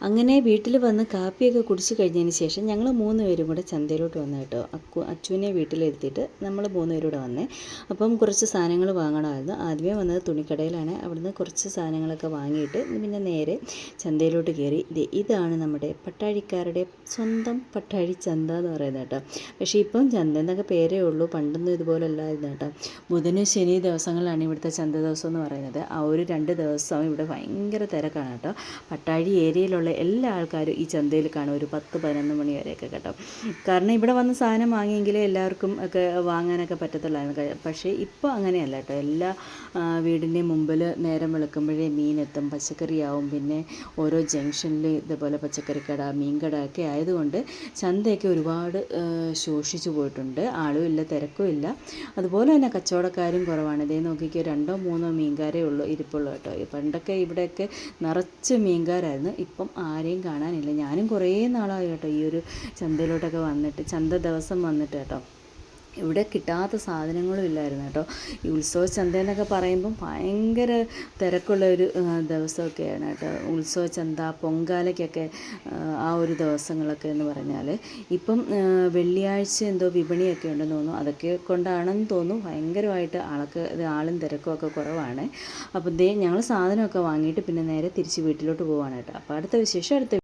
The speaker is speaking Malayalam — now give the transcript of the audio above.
അങ്ങനെ വീട്ടിൽ വന്ന് കാപ്പിയൊക്കെ കുടിച്ച് കഴിഞ്ഞതിന് ശേഷം ഞങ്ങൾ 3 പേരും കൂടെ ചന്തയിലോട്ട് വന്നു കേട്ടോ. അച്ചുവിനെ വീട്ടിലിരുത്തിയിട്ട് നമ്മൾ 3 പേരും കൂടെ വന്നേ. അപ്പം കുറച്ച് സാധനങ്ങൾ വാങ്ങണമായിരുന്നു. ആദ്യമേ വന്നത് തുണിക്കടയിലാണ്. അവിടുന്ന് കുറച്ച് സാധനങ്ങളൊക്കെ വാങ്ങിയിട്ട് പിന്നെ നേരെ ചന്തയിലോട്ട് കയറി. ഇതാണ് നമ്മുടെ പട്ടാഴിക്കാരുടെ സ്വന്തം പട്ടാഴി ചന്ത എന്ന് പറയുന്നത് കേട്ടോ. പക്ഷേ ഇപ്പം ചന്ത എന്നൊക്കെ പേരേ ഉള്ളൂ, പണ്ടൊന്നും ഇതുപോലെ അല്ലായിരുന്നു കേട്ടോ. ബുധനും ശനി ദിവസങ്ങളിലാണ് ഇവിടുത്തെ ചന്ത ദിവസം എന്ന് പറയുന്നത്. ആ ഒരു 2 ദിവസം ഇവിടെ ഭയങ്കര തിരക്കാണ് കേട്ടോ. പട്ടാഴി ഏരിയയിലുള്ള എല്ലാ ആൾക്കാരും ഈ ചന്തയിൽ കാണും, ഒരു 10-11 മണി വരെയൊക്കെ കേട്ടോ. കാരണം ഇവിടെ വന്ന് സാധനം വാങ്ങിയെങ്കിലേ എല്ലാവർക്കും ഒക്കെ വാങ്ങാനൊക്കെ പറ്റത്തുള്ളായിരുന്നു. പക്ഷേ ഇപ്പോൾ അങ്ങനെയല്ല കേട്ടോ. എല്ലാ വീടിൻ്റെ മുമ്പിൽ നേരം വെളുക്കുമ്പോഴേ മീനെത്തും, പച്ചക്കറിയാവും. പിന്നെ ഓരോ ജംഗ്ഷനിൽ ഇതേപോലെ പച്ചക്കറിക്കട, മീൻകട ഒക്കെ ആയതുകൊണ്ട് ചന്തയൊക്കെ ഒരുപാട് ശോഷിച്ചു പോയിട്ടുണ്ട്. ആളും ഇല്ല, തിരക്കും ഇല്ല. അതുപോലെ തന്നെ കച്ചവടക്കാരും കുറവാണ്. ഇതേ നോക്കിക്കോ, 2-3 മീൻകാരേ ഉള്ളൂ ഇരിപ്പുള്ളൂ കേട്ടോ. പണ്ടൊക്കെ ഇവിടെയൊക്കെ നിറച്ച് മീൻകാരായിരുന്നു. ഇപ്പം ആരെയും കാണാനില്ല. ഞാനും കുറേ നാളായി കേട്ടോ ഈ ഒരു ചന്തയിലോട്ടൊക്കെ വന്നിട്ട്, ചന്ത ദിവസം വന്നിട്ട് കേട്ടോ. ഇവിടെ കിട്ടാത്ത സാധനങ്ങളും ഇല്ലായിരുന്നു കേട്ടോ. ഈ ഉത്സവ ചന്ത എന്നൊക്കെ പറയുമ്പം ഭയങ്കര തിരക്കുള്ള ഒരു ദിവസമൊക്കെയാണ് കേട്ടോ. ഉത്സവ ചന്ത, പൊങ്കാലയ്ക്കൊക്കെ ആ ഒരു ദിവസങ്ങളൊക്കെ എന്ന് പറഞ്ഞാൽ. ഇപ്പം വെള്ളിയാഴ്ച എന്തോ വിപണിയൊക്കെ ഉണ്ടെന്ന് തോന്നുന്നു. അതൊക്കെ കൊണ്ടാണെന്ന് തോന്നുന്നു ഭയങ്കരമായിട്ട് ആളും തിരക്കും ഒക്കെ കുറവാണ്. അപ്പം ഞങ്ങൾ സാധനമൊക്കെ വാങ്ങിയിട്ട് പിന്നെ നേരെ തിരിച്ച് വീട്ടിലോട്ട് പോവാണ് കേട്ടോ. അപ്പോൾ അടുത്ത വിശേഷം അടുത്ത